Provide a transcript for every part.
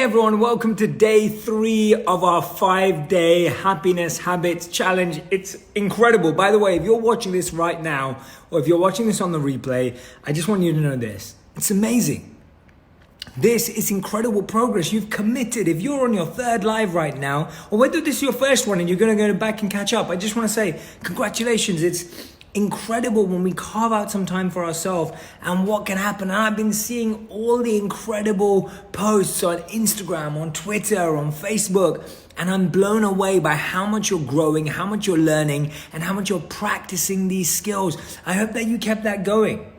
Hey everyone, welcome to day 3 of our 5-day happiness habits challenge. It's incredible. By the way, if you're watching this right now, or if you're watching this on the replay, I just want you to know this. It's amazing. This is incredible progress. You've committed. If you're on your 3rd live right now, or whether this is your first one and you're going to go back and catch up, I just want to say congratulations. It's incredible when we carve out some time for ourselves and what can happen. And I've been seeing all the incredible posts on Instagram, on Twitter, on Facebook, and I'm blown away by how much you're growing, how much you're learning, and how much you're practicing these skills. I hope that you kept that going.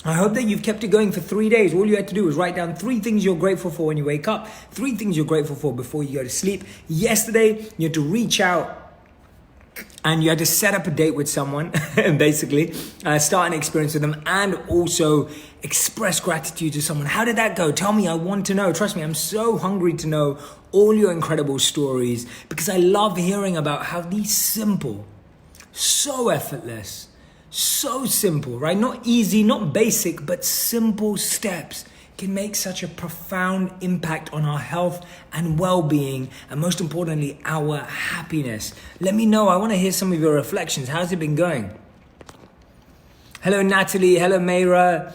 I hope that you've kept it going for 3 days. All you had to do was write down 3 things you're grateful for when you wake up, 3 things you're grateful for before you go to sleep. Yesterday, you had to reach out and you had to set up a date with someone, basically, start an experience with them, and also express gratitude to someone. How did that go? Tell me, I want to know. Trust me, I'm so hungry to know all your incredible stories because I love hearing about how these simple, so effortless, so simple, right? Not easy, not basic, but simple steps can make such a profound impact on our health and well-being, and most importantly, our happiness. Let me know. I want to hear some of your reflections. How's it been going? Hello, Natalie. Hello, Mayra.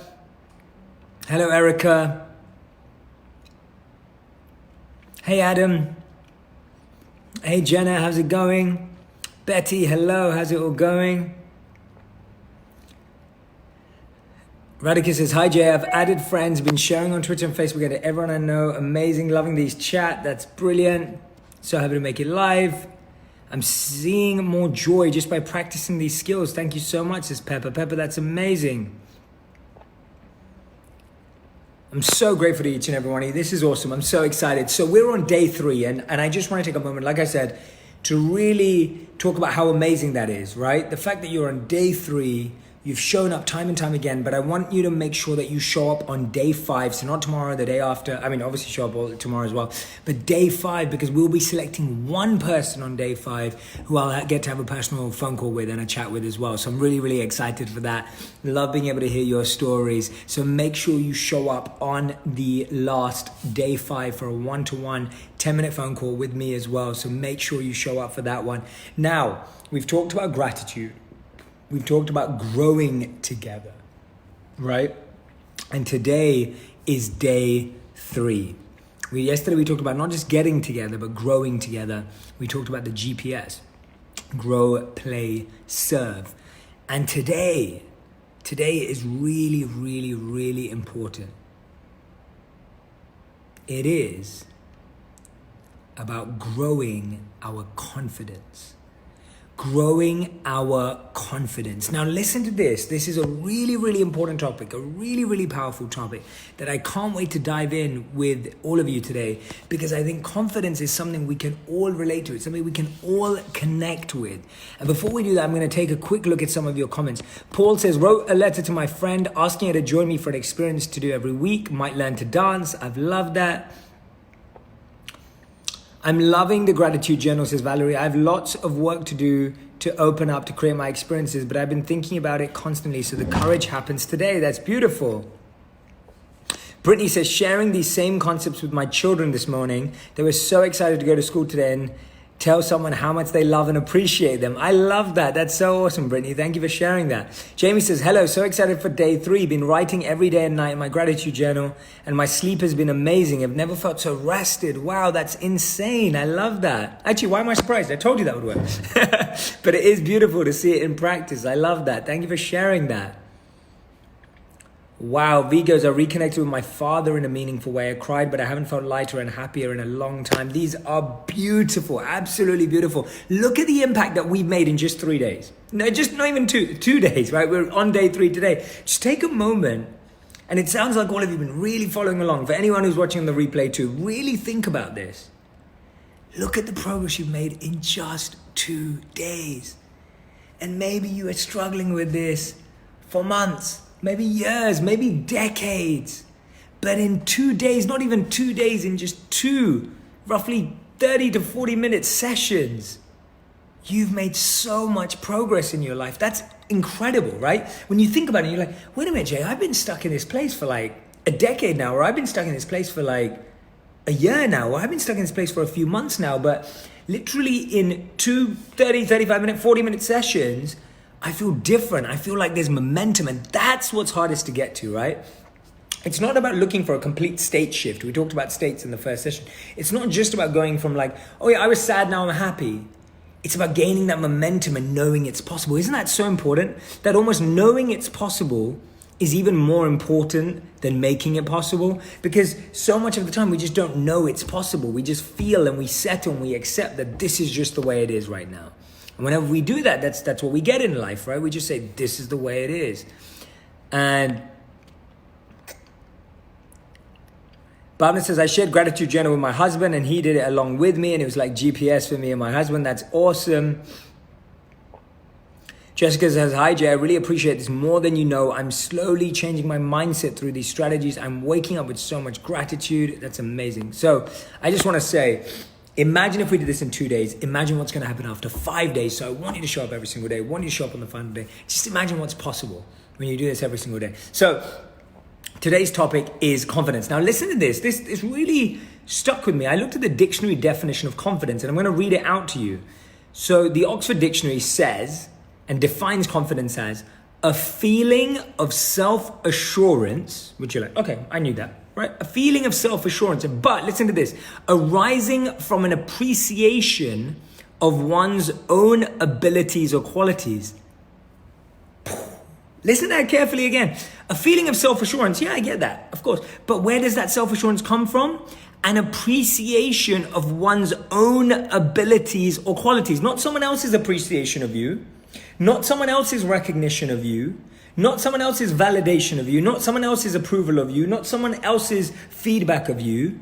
Hello, Erica. Hey, Adam. Hey, Jenna. How's it going? Betty, hello. How's it all going? Radhika says, hi Jay, I've added friends, been sharing on Twitter and Facebook, and everyone I know, amazing, loving these chat, that's brilliant. So happy to make it live. I'm seeing more joy just by practicing these skills. Thank you so much, says Pepper. Pepper, that's amazing. I'm so grateful to each and every one of you. This is awesome. I'm so excited. So we're on day 3, and I just want to take a moment, like I said, to really talk about how amazing that is, right? The fact that you're on day 3, you've shown up time and time again, but I want you to make sure that you show up on day 5. So not tomorrow, the day after. I mean, obviously show up tomorrow as well, but day 5, because we'll be selecting one person on day 5 who I'll get to have a personal phone call with and a chat with as well. So I'm really, really excited for that. Love being able to hear your stories. So make sure you show up on the last day 5 for a one-to-one 10-minute phone call with me as well. So make sure you show up for that one. Now, we've talked about gratitude. We've talked about growing together, right? And today is day 3. Yesterday we talked about not just getting together, but growing together. We talked about the GPS, grow, play, serve. And today is really, really, really important. It is about growing our confidence. Growing our confidence. Now listen to this. This is a really, really important topic, a really, really powerful topic that I can't wait to dive in with all of you today, because I think confidence is something we can all relate to. It's something we can all connect with. And before we do that, I'm going to take a quick look at some of your comments. Paul says, wrote a letter to my friend asking her to join me for an experience to do every week. Might learn to dance. I've loved that. I'm loving the gratitude journal, says Valerie. I have lots of work to do to open up, to create my experiences, but I've been thinking about it constantly, so the courage happens today. That's beautiful. Brittany says, sharing these same concepts with my children this morning. They were so excited to go to school today and tell someone how much they love and appreciate them. I love that. That's so awesome, Brittany. Thank you for sharing that. Jamie says, hello, so excited for day 3. Been writing every day and night in my gratitude journal, and my sleep has been amazing. I've never felt so rested. Wow, that's insane. I love that. Actually, why am I surprised? I told you that would work. But it is beautiful to see it in practice. I love that. Thank you for sharing that. Wow, Vigos, I reconnected with my father in a meaningful way. I cried, but I haven't felt lighter and happier in a long time. These are beautiful, absolutely beautiful. Look at the impact that we've made in just 3 days. No, just not even two days, right? We're on day 3 today. Just take a moment, and it sounds like all of you have been really following along. For anyone who's watching the replay too, really think about this. Look at the progress you've made in just 2 days. And maybe you are struggling with this for months, maybe years, maybe decades. But in 2 days, not even 2 days, in just 2, roughly 30 to 40 minute sessions, you've made so much progress in your life. That's incredible, right? When you think about it, you're like, wait a minute, Jay, I've been stuck in this place for like a decade now, or I've been stuck in this place for like a year now, or I've been stuck in this place for a few months now, but literally in 30, 35 minute, 40-minute sessions, I feel different. I feel like there's momentum, and that's what's hardest to get to, right? It's not about looking for a complete state shift. We talked about states in the first session. It's not just about going from like, oh yeah, I was sad, now I'm happy. It's about gaining that momentum and knowing it's possible. Isn't that so important? That almost knowing it's possible is even more important than making it possible, because so much of the time we just don't know it's possible. We just feel and we settle and we accept that this is just the way it is right now. And whenever we do that, that's what we get in life, right? We just say, this is the way it is. And Bhavna says, I shared gratitude journal with my husband and he did it along with me, and it was like GPS for me and my husband. That's awesome. Jessica says, hi Jay, I really appreciate this more than you know. I'm slowly changing my mindset through these strategies. I'm waking up with so much gratitude. That's amazing. So I just want to say, imagine if we did this in 2 days. Imagine what's going to happen after 5 days. So I want you to show up every single day. I want you to show up on the final day. Just imagine what's possible when you do this every single day. So today's topic is confidence. Now listen to this. This really stuck with me. I looked at the dictionary definition of confidence, and I'm going to read it out to you. So the Oxford Dictionary says and defines confidence as a feeling of self-assurance, which you're like, okay, I knew that, right? A feeling of self-assurance, but listen to this, arising from an appreciation of one's own abilities or qualities. Listen to that carefully again. A feeling of self-assurance, yeah, I get that, of course. But where does that self-assurance come from? An appreciation of one's own abilities or qualities, not someone else's appreciation of you, not someone else's recognition of you, not someone else's validation of you, not someone else's approval of you, not someone else's feedback of you,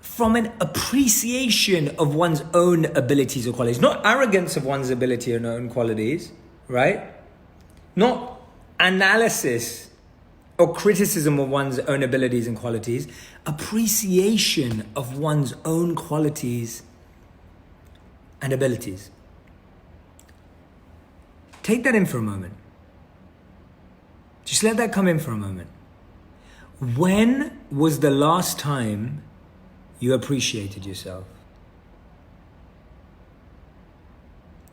from an appreciation of one's own abilities or qualities, not arrogance of one's ability and own qualities, right? Not analysis or criticism of one's own abilities and qualities, appreciation of one's own qualities and abilities. Take that in for a moment. Just let that come in for a moment. When was the last time you appreciated yourself?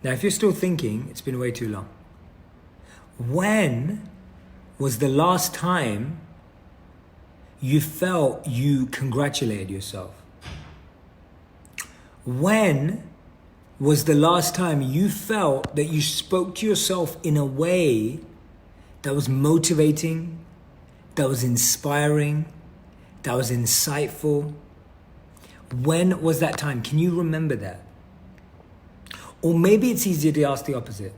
Now, if you're still thinking, it's been way too long. When was the last time you felt you congratulated yourself? When was the last time you felt that you spoke to yourself in a way that was motivating, that was inspiring, that was insightful? When was that time? Can you remember that? Or maybe it's easier to ask the opposite.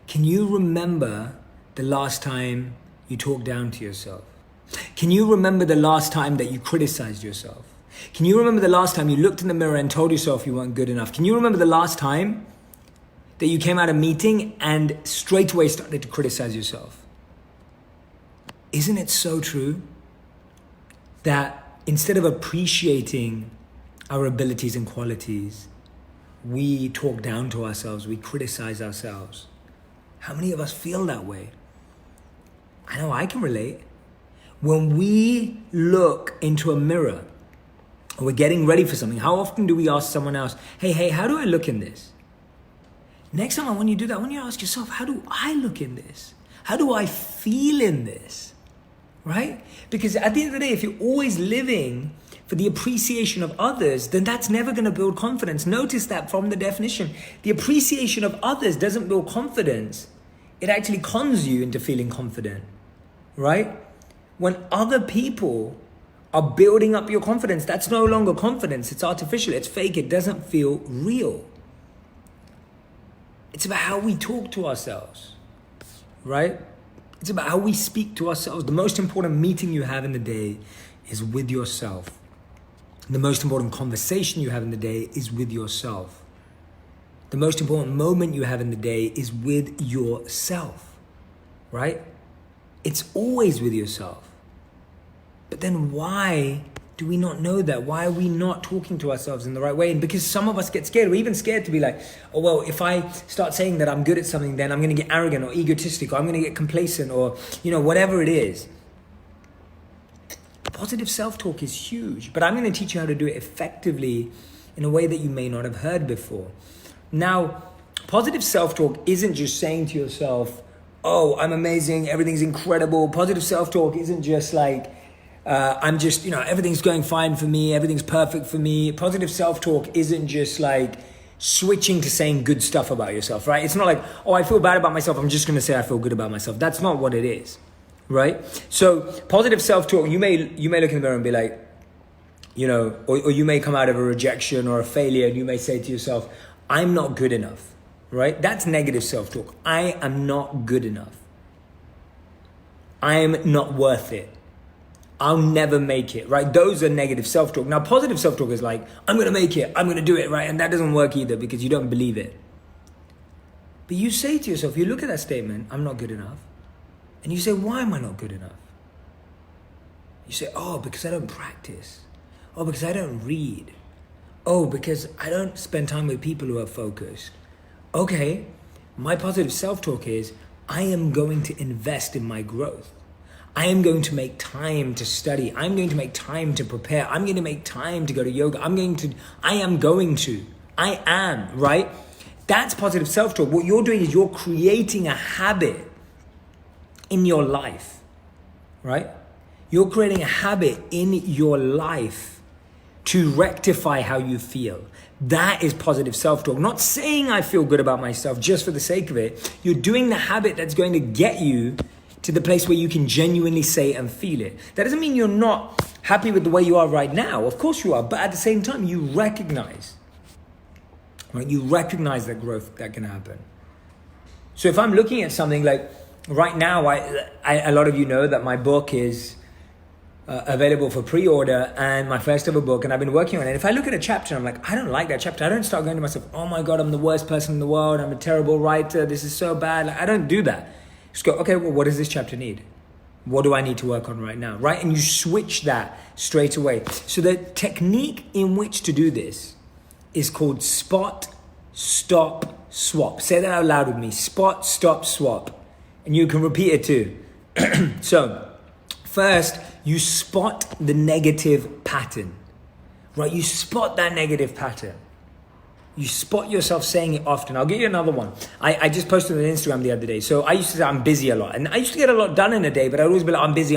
Can you remember the last time you talked down to yourself? Can you remember the last time that you criticized yourself? Can you remember the last time you looked in the mirror and told yourself you weren't good enough? Can you remember the last time that you came out of a meeting and straight away started to criticize yourself? Isn't it so true that instead of appreciating our abilities and qualities, we talk down to ourselves, we criticize ourselves? How many of us feel that way? I know I can relate. When we look into a mirror, or we're getting ready for something, how often do we ask someone else, hey, how do I look in this? Next time I want you to do that, I want you to ask yourself, how do I look in this? How do I feel in this? Right? Because at the end of the day, if you're always living for the appreciation of others, then that's never going to build confidence. Notice that from the definition. The appreciation of others doesn't build confidence. It actually cons you into feeling confident. Right? When other people are building up your confidence, that's no longer confidence. It's artificial. It's fake. It doesn't feel real. It's about how we talk to ourselves, right? It's about how we speak to ourselves. The most important meeting you have in the day is with yourself. The most important conversation you have in the day is with yourself. The most important moment you have in the day is with yourself, right? It's always with yourself. But then why do we not know that? Why are we not talking to ourselves in the right way? And because some of us get scared. We're even scared to be like, oh, well, if I start saying that I'm good at something, then I'm going to get arrogant or egotistic, or I'm going to get complacent, or, whatever it is. The Positive self-talk is huge, but I'm going to teach you how to do it effectively in a way that you may not have heard before. Now, positive self-talk isn't just saying to yourself, oh, I'm amazing, everything's incredible. Positive self-talk isn't just like, I'm just, everything's going fine for me, everything's perfect for me. Positive self-talk isn't just like switching to saying good stuff about yourself, right? It's not like, oh, I feel bad about myself, I'm just going to say I feel good about myself. That's not what it is, right? So positive self-talk, you may look in the mirror and be like, or you may come out of a rejection or a failure and you may say to yourself, I'm not good enough, right? That's negative self-talk. I am not good enough. I'm not worth it. I'll never make it, right? Those are negative self-talk. Now, positive self-talk is like, I'm going to make it, I'm going to do it, right? And that doesn't work either because you don't believe it. But you say to yourself, you look at that statement, I'm not good enough. And you say, why am I not good enough? You say, oh, because I don't practice. Oh, because I don't read. Oh, because I don't spend time with people who are focused. Okay, my positive self-talk is, I am going to invest in my growth. I am going to make time to study. I'm going to make time to prepare. I'm going to make time to go to yoga. I am, right? That's positive self-talk. What you're doing is you're creating a habit in your life, right? You're creating a habit in your life to rectify how you feel. That is positive self-talk. Not saying I feel good about myself just for the sake of it. You're doing the habit that's going to get you to the place where you can genuinely say and feel it. That doesn't mean you're not happy with the way you are right now. Of course you are. But at the same time, you recognize, right? You recognize that growth that can happen. So if I'm looking at something like right now, a lot of you know that my book is available for pre-order and my first ever book, and I've been working on it. If I look at a chapter, I'm like, I don't like that chapter. I don't start going to myself, oh my God, I'm the worst person in the world. I'm a terrible writer. This is so bad. Like, I don't do that. Just go, okay, well, what does this chapter need? What do I need to work on right now, right? And you switch that straight away. So the technique in which to do this is called spot, stop, swap. Say that out loud with me. Spot, stop, swap. And you can repeat it too. So first, you spot the negative pattern, right? You spot that negative pattern. You spot yourself saying it often. I'll give you another one. I just posted on Instagram the other day. So I used to say I'm busy a lot. And I used to get a lot done in a day, but I'd always be like, I'm busy.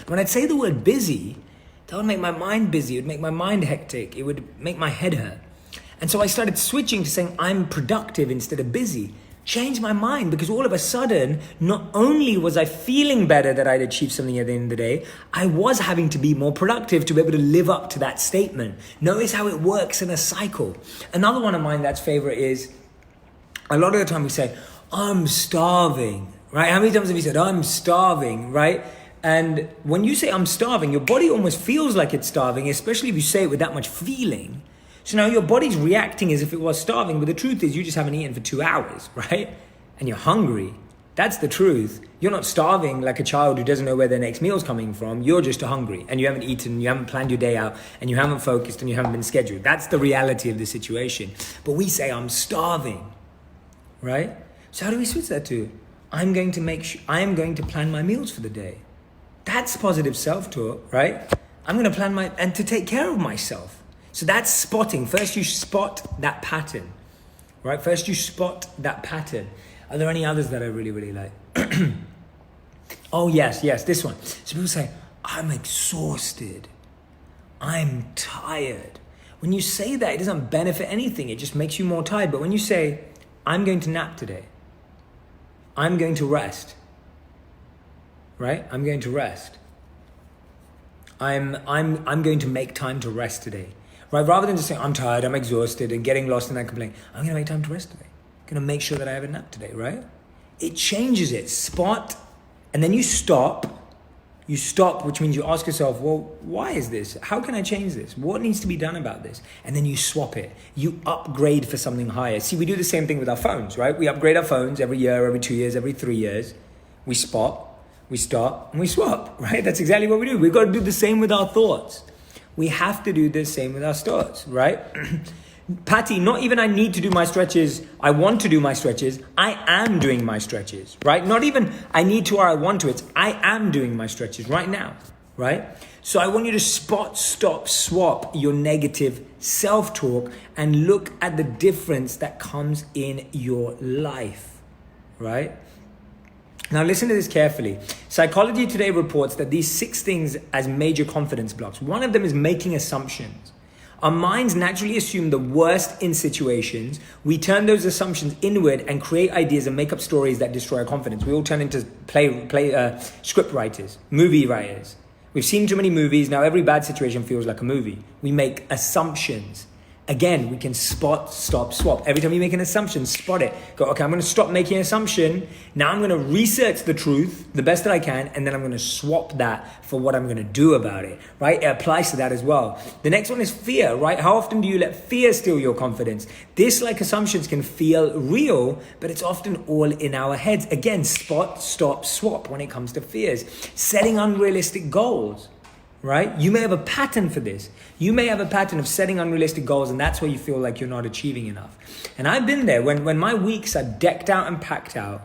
When I'd say the word busy, that would make my mind busy. It would make my mind hectic. It would make my head hurt. And so I started switching to saying I'm productive instead of busy. Changed my mind because all of a sudden, not only was I feeling better that I'd achieved something at the end of the day, I was having to be more productive to be able to live up to that statement. Notice how it works in a cycle. Another one of mine that's favorite is, a lot of the time we say, I'm starving, right? How many times have you said, I'm starving, right? And when you say I'm starving, your body almost feels like it's starving, especially if you say it with that much feeling. So now your body's reacting as if it was starving, but the truth is you just haven't eaten for 2 hours, right? And you're hungry. That's the truth. You're not starving like a child who doesn't know where their next meal's coming from. You're just hungry and you haven't eaten, you haven't planned your day out, and you haven't focused and you haven't been scheduled. That's the reality of the situation. But we say, I'm starving, right? So how do we switch that to, I am going to plan my meals for the day. That's positive self-talk, right? I'm going to plan and to take care of myself. So that's spotting. First you spot that pattern, right? First you spot that pattern. Are there any others that I really, really like? Oh, yes, this one. So people say, I'm exhausted. I'm tired. When you say that, it doesn't benefit anything. It just makes you more tired. But when you say, I'm going to nap today. I'm going to rest. Right? I'm going to rest. I'm going to make time to rest today. Right? Rather than just saying, I'm tired, I'm exhausted, and getting lost in that complaint, I'm going to make time to rest today. I'm going to make sure that I have a nap today, right? It changes it. Spot, and then you stop. You stop, which means you ask yourself, well, why is this? How can I change this? What needs to be done about this? And then you swap it. You upgrade for something higher. See, we do the same thing with our phones, right? We upgrade our phones every year, every 2 years, every 3 years. We spot, we start, and we swap, right? That's exactly what we do. We've got to do the same with our thoughts. We have to do the same with our thoughts, right? Patty, not even I need to do my stretches, I want to do my stretches, I am doing my stretches, right? Not even I need to or I want to, it's I am doing my stretches right now, right? So I want you to spot, stop, swap your negative self-talk and look at the difference that comes in your life, right? Now listen to this carefully. Psychology Today reports that these 6 things as major confidence blocks. One of them is making assumptions. Our minds naturally assume the worst in situations. We turn those assumptions inward and create ideas and make up stories that destroy our confidence. We all turn into script writers, movie writers. We've seen too many movies. Now every bad situation feels like a movie. We make assumptions. Again, we can spot, stop, swap. Every time you make an assumption, spot it. Go, okay, I'm going to stop making an assumption. Now I'm going to research the truth the best that I can, and then I'm going to swap that for what I'm going to do about it, right? It applies to that as well. The next one is fear, right? How often do you let fear steal your confidence? This, like assumptions, can feel real, but it's often all in our heads. Again, spot, stop, swap when it comes to fears. Setting unrealistic goals. Right? You may have a pattern for this. You may have a pattern of setting unrealistic goals, and that's where you feel like you're not achieving enough. And I've been there when my weeks are decked out and packed out,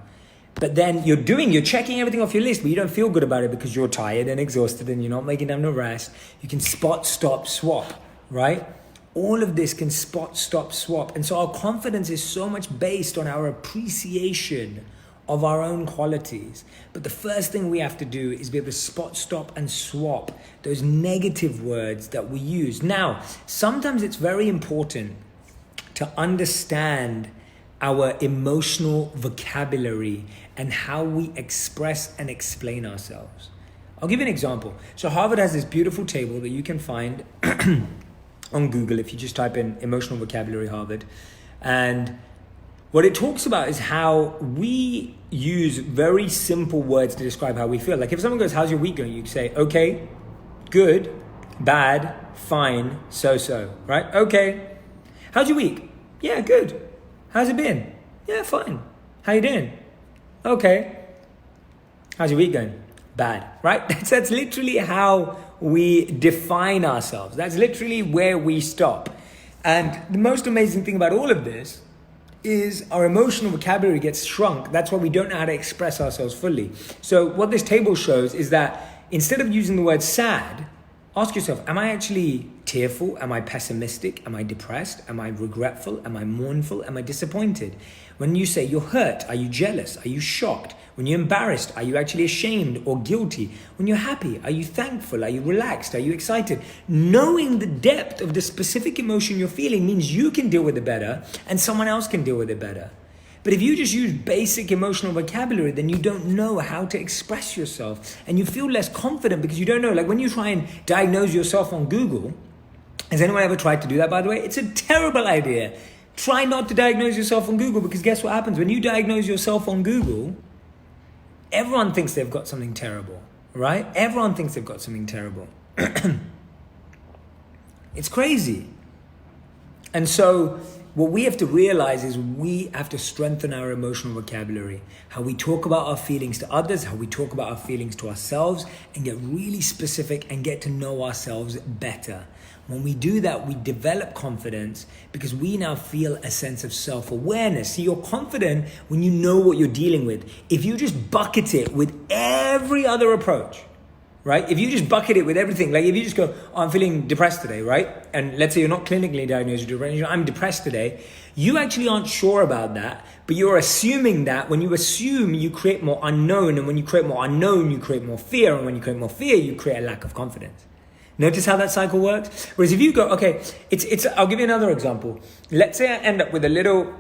but then you're checking everything off your list, but you don't feel good about it because you're tired and exhausted and you're not making time to rest. You can spot, stop, swap, right? All of this can spot, stop, swap. And so our confidence is so much based on our appreciation of our own qualities. But the first thing we have to do is be able to spot, stop, and swap those negative words that we use. Now, sometimes it's very important to understand our emotional vocabulary and how we express and explain ourselves. I'll give you an example. So Harvard has this beautiful table that you can find on Google if you just type in emotional vocabulary Harvard. And what it talks about is how we use very simple words to describe how we feel. Like if someone goes, how's your week going? You can say, okay, good, bad, fine, so-so, right? Okay. How's your week? Yeah, good. How's it been? Yeah, fine. How you doing? Okay. How's your week going? Bad, right? That's literally how we define ourselves. That's literally where we stop. And the most amazing thing about all of this is our emotional vocabulary gets shrunk. That's why we don't know how to express ourselves fully. So what this table shows is that instead of using the word sad, ask yourself, am I actually tearful? Am I pessimistic? Am I depressed? Am I regretful? Am I mournful? Am I disappointed? When you say you're hurt, are you jealous? Are you shocked? When you're embarrassed, are you actually ashamed or guilty? When you're happy, are you thankful? Are you relaxed? Are you excited? Knowing the depth of the specific emotion you're feeling means you can deal with it better and someone else can deal with it better. But if you just use basic emotional vocabulary, then you don't know how to express yourself and you feel less confident because you don't know. Like when you try and diagnose yourself on Google, has anyone ever tried to do that, by the way? It's a terrible idea. Try not to diagnose yourself on Google because guess what happens? When you diagnose yourself on Google, everyone thinks they've got something terrible, right? Everyone thinks they've got something terrible. It's crazy. And so what we have to realize is we have to strengthen our emotional vocabulary, how we talk about our feelings to others, how we talk about our feelings to ourselves, and get really specific and get to know ourselves better. When we do that, we develop confidence because we now feel a sense of self-awareness. See, you're confident when you know what you're dealing with. If you just bucket it with every other approach, right? If you just bucket it with everything, like if you just go, oh, I'm feeling depressed today, right? And let's say you're not clinically diagnosed with depression, I'm depressed today. You actually aren't sure about that, but you're assuming that. When you assume, you create more unknown. And when you create more unknown, you create more fear. And when you create more fear, you create a lack of confidence. Notice how that cycle works? Whereas if you go, okay, I'll give you another example. Let's say I end up with a little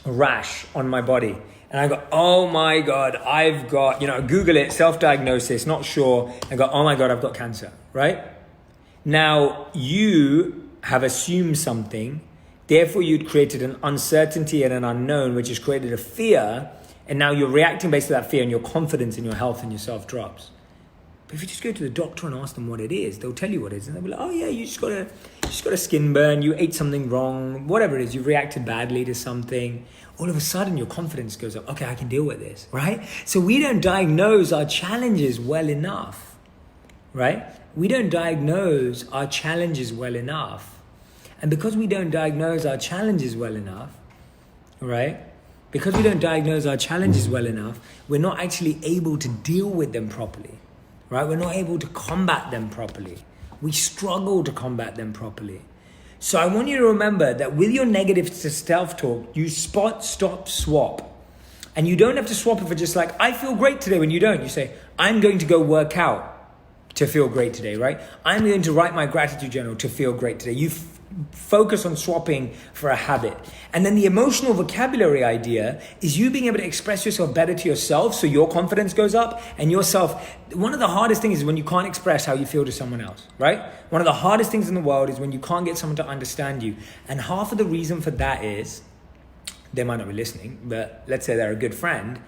rash on my body. And I go, oh my God, I've got, Google it, self-diagnosis, not sure. I go, oh my God, I've got cancer, right? Now, you have assumed something. Therefore, you'd created an uncertainty and an unknown, which has created a fear. And now you're reacting based on that fear and your confidence in your health and yourself drops. But if you just go to the doctor and ask them what it is, they'll tell you what it is. And they'll be like, oh yeah, you just got a skin burn, you ate something wrong, whatever it is, you reacted badly to something. All of a sudden your confidence goes up. Okay, I can deal with this, right? So we don't diagnose our challenges well enough, right? We don't diagnose our challenges well enough. And because we don't diagnose our challenges well enough, right? Because we don't diagnose our challenges well enough, we're not actually able to deal with them properly. right? We're not able to combat them properly. We struggle to combat them properly. So I want you to remember that with your negative self-talk, you spot, stop, swap. And you don't have to swap it for just like, I feel great today, when you don't. You say, I'm going to go work out to feel great today, right? I'm going to write my gratitude journal to feel great today. You focus on swapping for a habit. And then the emotional vocabulary idea is you being able to express yourself better to yourself so your confidence goes up and yourself. One of the hardest things is when you can't express how you feel to someone else, right? One of the hardest things in the world is when you can't get someone to understand you. And half of the reason for that is, they might not be listening, but let's say they're a good friend.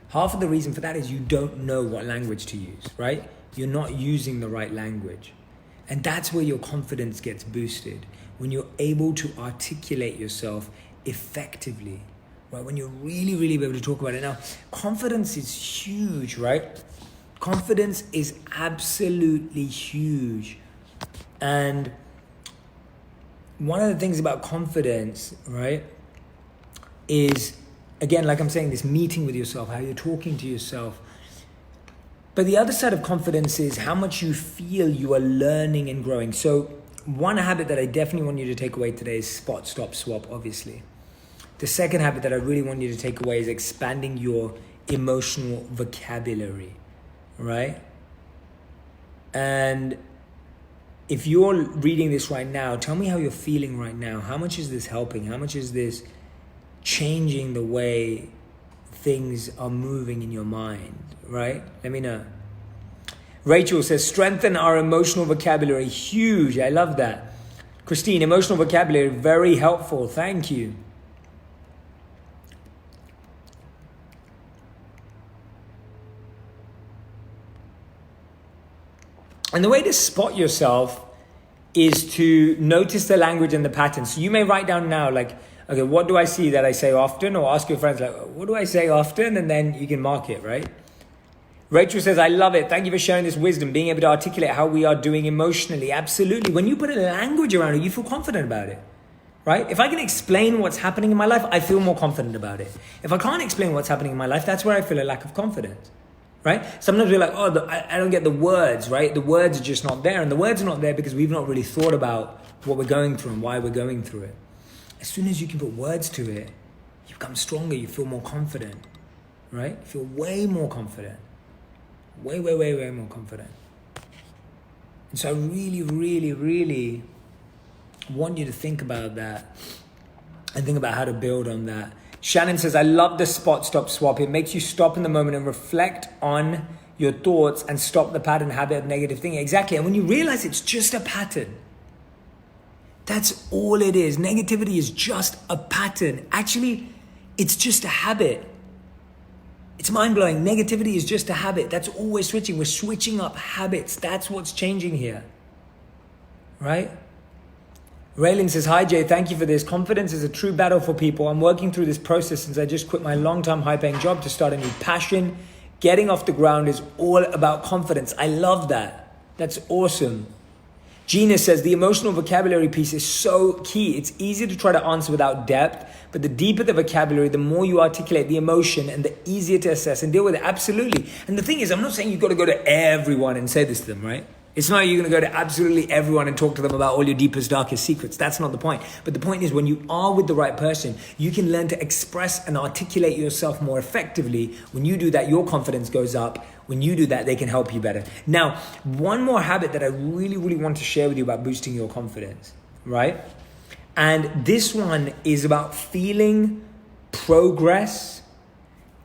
Half of the reason for that is you don't know what language to use, right? You're not using the right language. And that's where your confidence gets boosted. When you're able to articulate yourself effectively, right? When you're really, really able to talk about it. Now, confidence is huge, right? Confidence is absolutely huge. And one of the things about confidence, right, is, again, like I'm saying, this meeting with yourself, how you're talking to yourself. But the other side of confidence is how much you feel you are learning and growing. So one habit that I definitely want you to take away today is spot, stop, swap, obviously. The second habit that I really want you to take away is expanding your emotional vocabulary, right? And if you're reading this right now, tell me how you're feeling right now. How much is this helping? How much is this changing the way things are moving in your mind, right? Let me know. Rachel says, strengthen our emotional vocabulary. Huge. I love that. Christine, emotional vocabulary, very helpful. Thank you. And the way to spot yourself is to notice the language and the patterns. So you may write down now, like, okay, what do I see that I say often? Or ask your friends, like, what do I say often? And then you can mark it, right? Rachel says, I love it. Thank you for sharing this wisdom, being able to articulate how we are doing emotionally. Absolutely. When you put a language around it, you feel confident about it, right? If I can explain what's happening in my life, I feel more confident about it. If I can't explain what's happening in my life, that's where I feel a lack of confidence, right? Sometimes we're like, I don't get the words, right? The words are just not there. And the words are not there because we've not really thought about what we're going through and why we're going through it. As soon as you can put words to it, you become stronger, you feel more confident, right? You feel way more confident. Way more confident. And so I really, really, really want you to think about that and think about how to build on that. Shannon says, I love the spot, stop, swap. It makes you stop in the moment and reflect on your thoughts and stop the pattern, habit of negative thinking. Exactly. And when you realize it's just a pattern, that's all it is. Negativity is just a pattern. Actually, it's just a habit. It's mind-blowing. Negativity is just a habit. That's all we're switching. We're switching up habits. That's what's changing here. Right? Raylan says, hi Jay, thank you for this. Confidence is a true battle for people. I'm working through this process since I just quit my long-time high-paying job to start a new passion. Getting off the ground is all about confidence. I love that. That's awesome. Gina says, the emotional vocabulary piece is so key. It's easy to try to answer without depth, but the deeper the vocabulary, the more you articulate the emotion and the easier to assess and deal with it. Absolutely. And the thing is, I'm not saying you've got to go to everyone and say this to them, right? It's not like you're going to go to absolutely everyone and talk to them about all your deepest, darkest secrets. That's not the point. But the point is, when you are with the right person, you can learn to express and articulate yourself more effectively. When you do that, your confidence goes up. When you do that, they can help you better. Now, one more habit that I really, really want to share with you about boosting your confidence, right? And this one is about feeling progress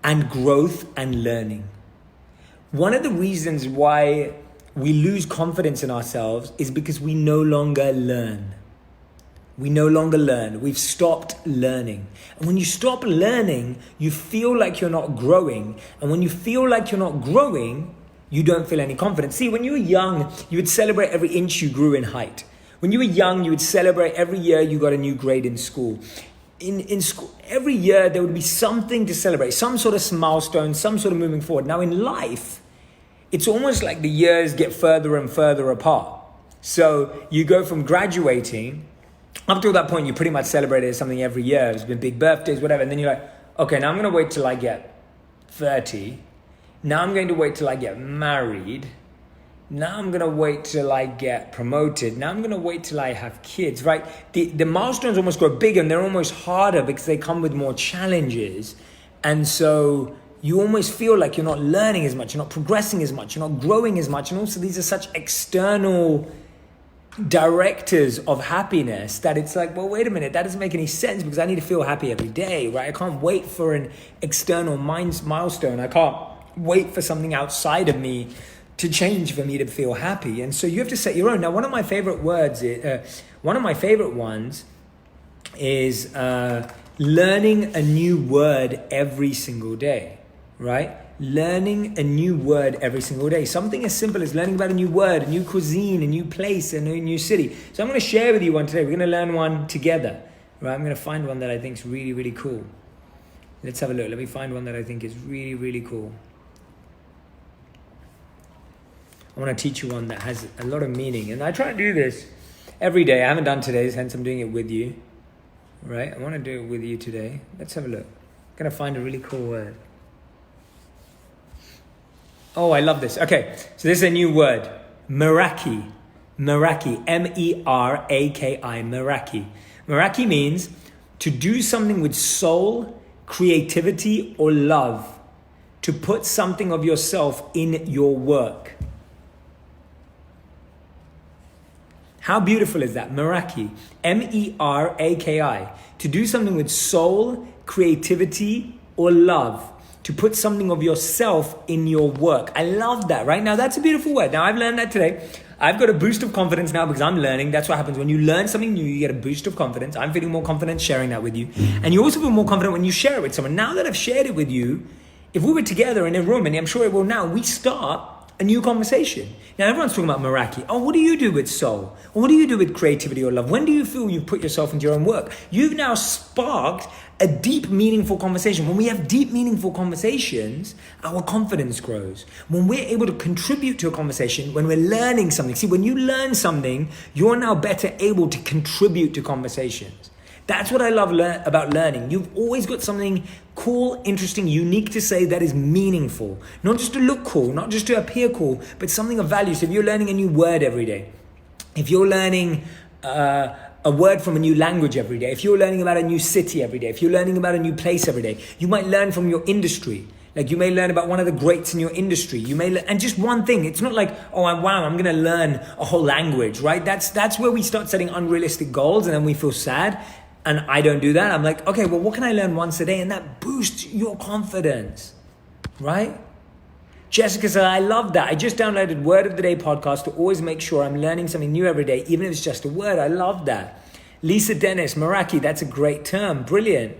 and growth and learning. One of the reasons why we lose confidence in ourselves is because we no longer learn. We no longer learn. We've stopped learning. And when you stop learning, you feel like you're not growing. And when you feel like you're not growing, you don't feel any confidence. See, when you were young, you would celebrate every inch you grew in height. When you were young, you would celebrate every year you got a new grade in school. In school, every year there would be something to celebrate, some sort of milestone, some sort of moving forward. Now in life, it's almost like the years get further and further apart. So you go from graduating, up to that point, you pretty much celebrated something every year. It's been big birthdays, whatever. And then you're like, okay, now I'm going to wait till I get 30. Now I'm going to wait till I get married. Now I'm gonna wait till I get promoted. Now I'm gonna wait till I have kids, right? The milestones almost grow bigger and they're almost harder because they come with more challenges. And so you almost feel like you're not learning as much, you're not progressing as much, you're not growing as much. And also these are such external directors of happiness that it's like, well, wait a minute, that doesn't make any sense because I need to feel happy every day, right? I can't wait for an external milestone. I can't wait for something outside of me to change for me to feel happy. And so you have to set your own. Now, one of my favorite ones is learning a new word every single day, right? Learning a new word every single day. Something as simple as learning about a new word, a new cuisine, a new place, a new city. So I'm going to share with you one today. We're going to learn one together, right? I'm going to find one that I think is really, really cool. Let's have a look. Let me find one that I think is really, really cool. I want to teach you one that has a lot of meaning. And I try to do this every day. I haven't done today's, hence I'm doing it with you, right? I want to do it with you today. Let's have a look. I'm going to find a really cool word. Oh, I love this. Okay, so this is a new word. Meraki. Meraki. M-E-R-A-K-I. Meraki. Meraki means to do something with soul, creativity, or love. To put something of yourself in your work. How beautiful is that? Meraki. M-E-R-A-K-I. To do something with soul, creativity, or love. To put something of yourself in your work. I love that, right? Now, that's a beautiful word. Now, I've learned that today. I've got a boost of confidence now because I'm learning. That's what happens when you learn something new, you get a boost of confidence. I'm feeling more confident sharing that with you. And you also feel more confident when you share it with someone. Now that I've shared it with you, if we were together in a room, and I'm sure it will now, we start a new conversation. Now, everyone's talking about Meraki. Oh, what do you do with soul? Or what do you do with creativity or love? When do you feel you put yourself into your own work? You've now sparked a deep, meaningful conversation. When we have deep, meaningful conversations, our confidence grows. When we're able to contribute to a conversation, when we're learning something. See, when you learn something, you're now better able to contribute to conversations. That's what I love about learning. You've always got something cool, interesting, unique to say that is meaningful. Not just to look cool, not just to appear cool, but something of value. So if you're learning a new word every day, if you're learning a word from a new language every day, if you're learning about a new city every day, if you're learning about a new place every day, you might learn from your industry. Like you may learn about one of the greats in your industry. You may and just one thing. It's not like, oh, wow, I'm going to learn a whole language, right? That's where we start setting unrealistic goals and then we feel sad. And I don't do that. I'm like, okay, well, what can I learn once a day? And that boosts your confidence, right? Jessica said, I love that. I just downloaded Word of the Day podcast to always make sure I'm learning something new every day, even if it's just a word. I love that. Lisa Dennis, Meraki, that's a great term. Brilliant.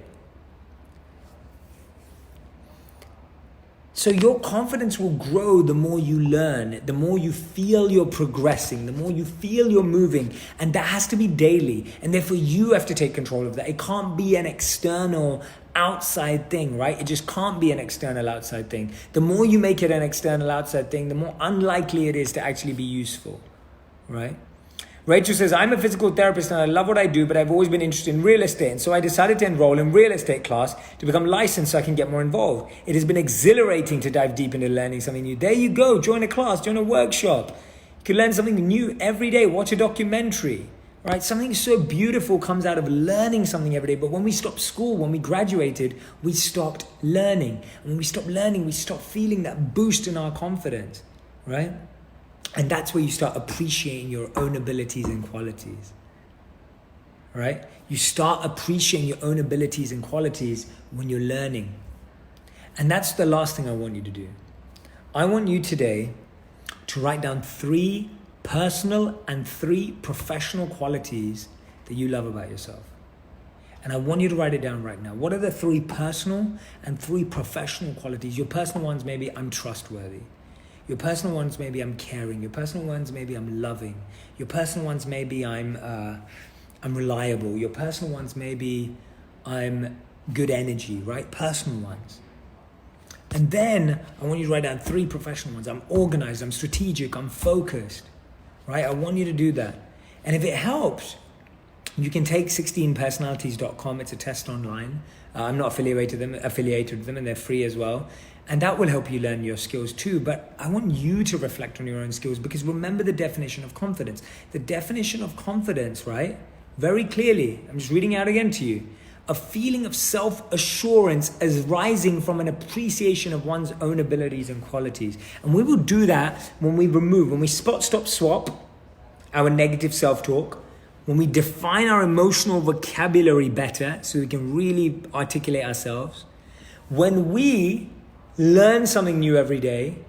So your confidence will grow the more you learn, the more you feel you're progressing, the more you feel you're moving. And that has to be daily. And therefore you have to take control of that. It can't be an external outside thing, right? It just can't be an external outside thing. The more you make it an external outside thing, the more unlikely it is to actually be useful, right? Rachel says, I'm a physical therapist and I love what I do, but I've always been interested in real estate. And so I decided to enroll in real estate class to become licensed so I can get more involved. It has been exhilarating to dive deep into learning something new. There you go. Join a class, join a workshop. You can learn something new every day. Watch a documentary, right? Something so beautiful comes out of learning something every day. But when we stopped school, when we graduated, we stopped learning. And when we stopped learning, we stopped feeling that boost in our confidence, right? And that's where you start appreciating your own abilities and qualities, right? You start appreciating your own abilities and qualities when you're learning. And that's the last thing I want you to do. I want you today to write down 3 personal and 3 professional qualities that you love about yourself. And I want you to write it down right now. What are the 3 personal and 3 professional qualities? Your personal ones, maybe I'm trustworthy. Your personal ones, maybe I'm caring. Your personal ones, maybe I'm loving. Your personal ones, maybe I'm reliable. Your personal ones, maybe I'm good energy, right? Personal ones. And then I want you to write down 3 professional ones. I'm organized, I'm strategic, I'm focused, right? I want you to do that. And if it helps, You can take 16personalities.com. It's a test online. I'm not affiliated with them, and they're free as well. And that will help you learn your skills too. But I want you to reflect on your own skills, because remember the definition of confidence. The definition of confidence, right? Very clearly, I'm just reading out again to you. A feeling of self-assurance as rising from an appreciation of one's own abilities and qualities. And we will do that when we spot, stop, swap our negative self-talk, when we define our emotional vocabulary better so we can really articulate ourselves, when we learn something new every day.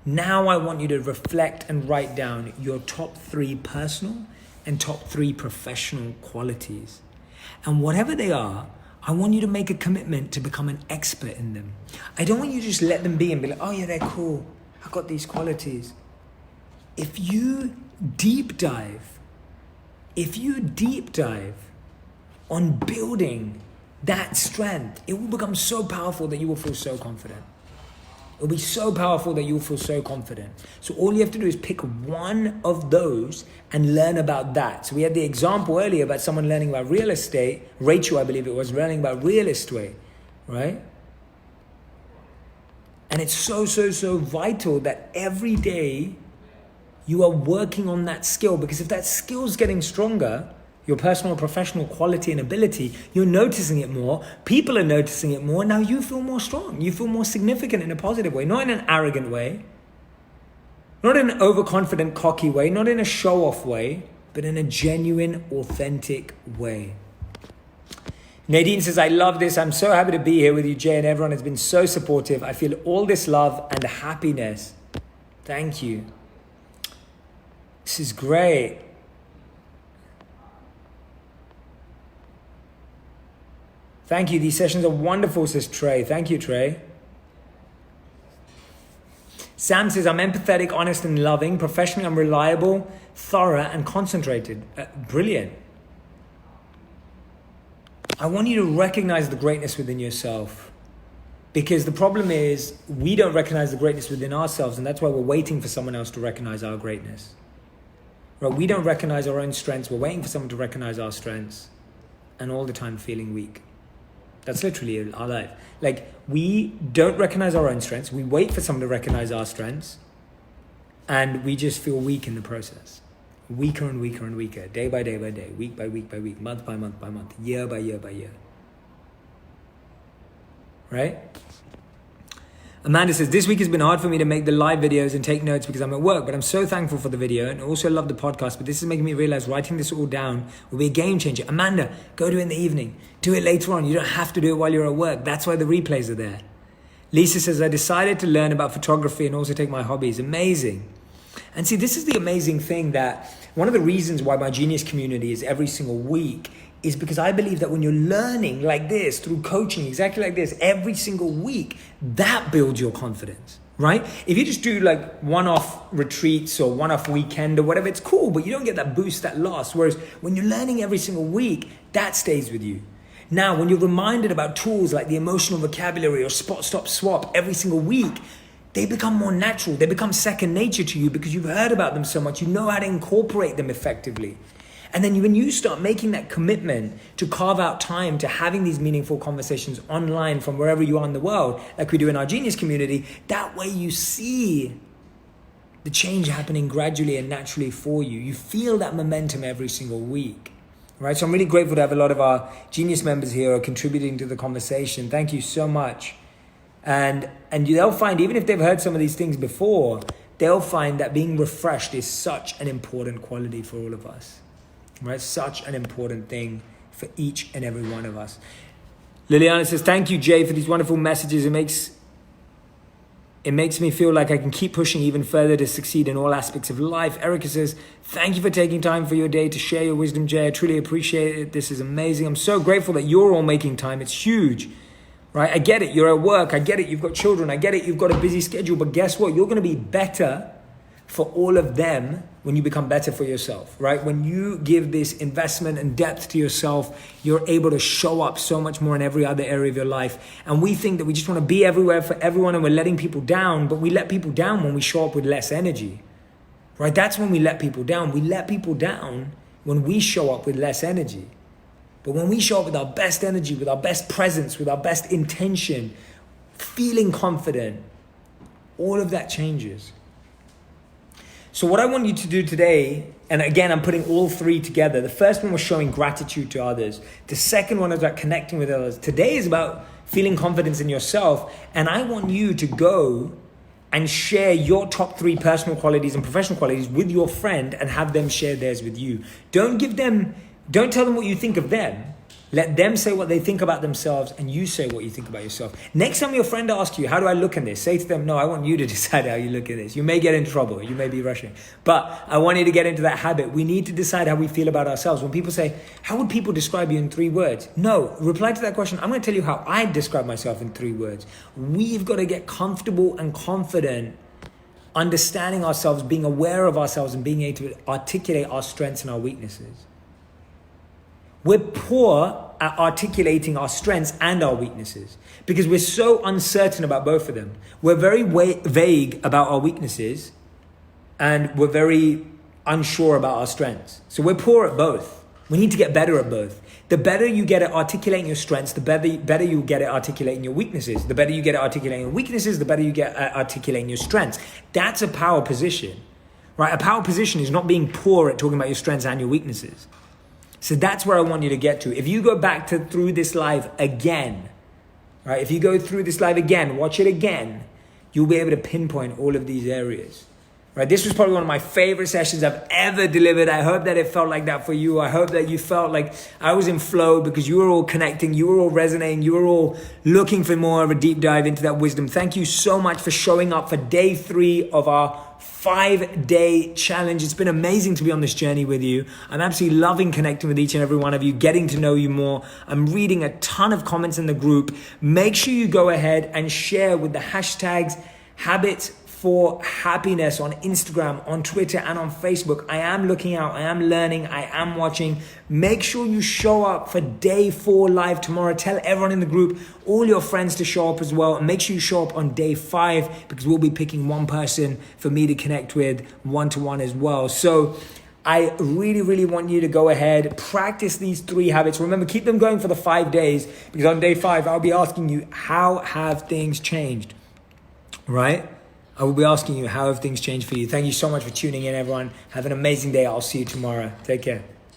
Now I want you to reflect and write down your top 3 personal and top 3 professional qualities. And whatever they are, I want you to make a commitment to become an expert in them. I don't want you to just let them be and be like, oh yeah, they're cool. I've got these qualities. If you deep dive on building that strength, it will become so powerful that you will feel so confident. It'll be so powerful that you'll feel so confident. So all you have to do is pick one of those and learn about that. So we had the example earlier about someone learning about real estate. Rachel, I believe it was, learning about real estate, right? And it's so vital that every day you are working on that skill, because if that skill's getting stronger, your personal, professional quality and ability, you're noticing it more, people are noticing it more, now you feel more strong, you feel more significant in a positive way, not in an arrogant way, not in an overconfident, cocky way, not in a show-off way, but in a genuine, authentic way. Nadine says, I love this. I'm so happy to be here with you, Jay, and everyone has been so supportive. I feel all this love and happiness. Thank you. This is great. Thank you. These sessions are wonderful, says Trey. Thank you, Trey. Sam says, I'm empathetic, honest, and loving. Professionally, I'm reliable, thorough, and concentrated. Brilliant. I want you to recognize the greatness within yourself. Because the problem is, we don't recognize the greatness within ourselves, and that's why we're waiting for someone else to recognize our greatness. Right? We don't recognize our own strengths. We're waiting for someone to recognize our strengths, and all the time feeling weak. That's literally our life. Like, we don't recognize our own strengths. We wait for someone to recognize our strengths, and we just feel weak in the process. Weaker and weaker and weaker, day by day by day, week by week by week, month by month by month, year by year by year. Right? Amanda says, this week has been hard for me to make the live videos and take notes because I'm at work, but I'm so thankful for the video and also love the podcast, but this is making me realize writing this all down will be a game changer. Amanda, go do it in the evening. Do it later on. You don't have to do it while you're at work. That's why the replays are there. Lisa says, I decided to learn about photography and also take my hobbies. Amazing. And see, this is the amazing thing, that one of the reasons why my genius community is every single week is because I believe that when you're learning like this, through coaching, exactly like this, every single week, that builds your confidence, right? If you just do like one-off retreats or one-off weekend or whatever, it's cool, but you don't get that boost, that loss. Whereas when you're learning every single week, that stays with you. Now, when you're reminded about tools like the emotional vocabulary or spot, stop, swap every single week, they become more natural. They become second nature to you because you've heard about them so much. You know how to incorporate them effectively. And then when you start making that commitment to carve out time to having these meaningful conversations online from wherever you are in the world, like we do in our genius community, that way you see the change happening gradually and naturally for you. You feel that momentum every single week, right? So I'm really grateful to have a lot of our genius members here who are contributing to the conversation. Thank you so much. And they'll find, even if they've heard some of these things before, they'll find that being refreshed is such an important quality for all of us. Right? Such an important thing for each and every one of us. Liliana says, thank you, Jay, for these wonderful messages. It makes me feel like I can keep pushing even further to succeed in all aspects of life. Erica says, thank you for taking time for your day to share your wisdom, Jay. I truly appreciate it. This is amazing. I'm so grateful that you're all making time. It's huge, right? I get it. You're at work. I get it. You've got children. I get it. You've got a busy schedule. But guess what? You're going to be better for all of them when you become better for yourself, right? When you give this investment and depth to yourself, you're able to show up so much more in every other area of your life. And we think that we just want to be everywhere for everyone and we're letting people down, but we let people down when we show up with less energy, right? That's when we let people down. We let people down when we show up with less energy. But when we show up with our best energy, with our best presence, with our best intention, feeling confident, all of that changes. So what I want you to do today, and again, I'm putting all three together. The first one was showing gratitude to others. The second one is about connecting with others. Today is about feeling confidence in yourself. And I want you to go and share your top 3 personal qualities and professional qualities with your friend and have them share theirs with you. Don't tell them what you think of them. Let them say what they think about themselves and you say what you think about yourself. Next time your friend asks you, how do I look in this? Say to them, no, I want you to decide how you look at this. You may get in trouble. You may be rushing. But I want you to get into that habit. We need to decide how we feel about ourselves. When people say, how would people describe you in 3 words? No, reply to that question. I'm going to tell you how I describe myself in 3 words. We've got to get comfortable and confident understanding ourselves, being aware of ourselves and being able to articulate our strengths and our weaknesses. We're poor at articulating our strengths and our weaknesses because we're so uncertain about both of them. We're very vague about our weaknesses and we're very unsure about our strengths. So we're poor at both. We need to get better at both. The better you get at articulating your strengths, the better you get at articulating your weaknesses. The better you get at articulating your weaknesses, the better you get at articulating your strengths. That's a power position, right? A power position is not being poor at talking about your strengths and your weaknesses. So that's where I want you to get to. If you go back through this live again, right? If you go through this live again, watch it again, you'll be able to pinpoint all of these areas, right? This was probably one of my favorite sessions I've ever delivered. I hope that it felt like that for you. I hope that you felt like I was in flow because you were all connecting, you were all resonating, you were all looking for more of a deep dive into that wisdom. Thank you so much for showing up for day 3 of our 5-day challenge. It's been amazing to be on this journey with you. I'm absolutely loving connecting with each and every one of you, getting to know you more. I'm reading a ton of comments in the group. Make sure you go ahead and share with the hashtags Habits for Happiness on Instagram, on Twitter, and on Facebook. I am looking out, I am learning, I am watching. Make sure you show up for day 4 live tomorrow. Tell everyone in the group, all your friends to show up as well. And make sure you show up on day 5 because we'll be picking one person for me to connect with one-to-one as well. So I really, really want you to go ahead, practice these 3 habits. Remember, keep them going for the 5 days because on day 5, I'll be asking you, how have things changed, right? I will be asking you, how have things changed for you? Thank you so much for tuning in, everyone. Have an amazing day. I'll see you tomorrow. Take care.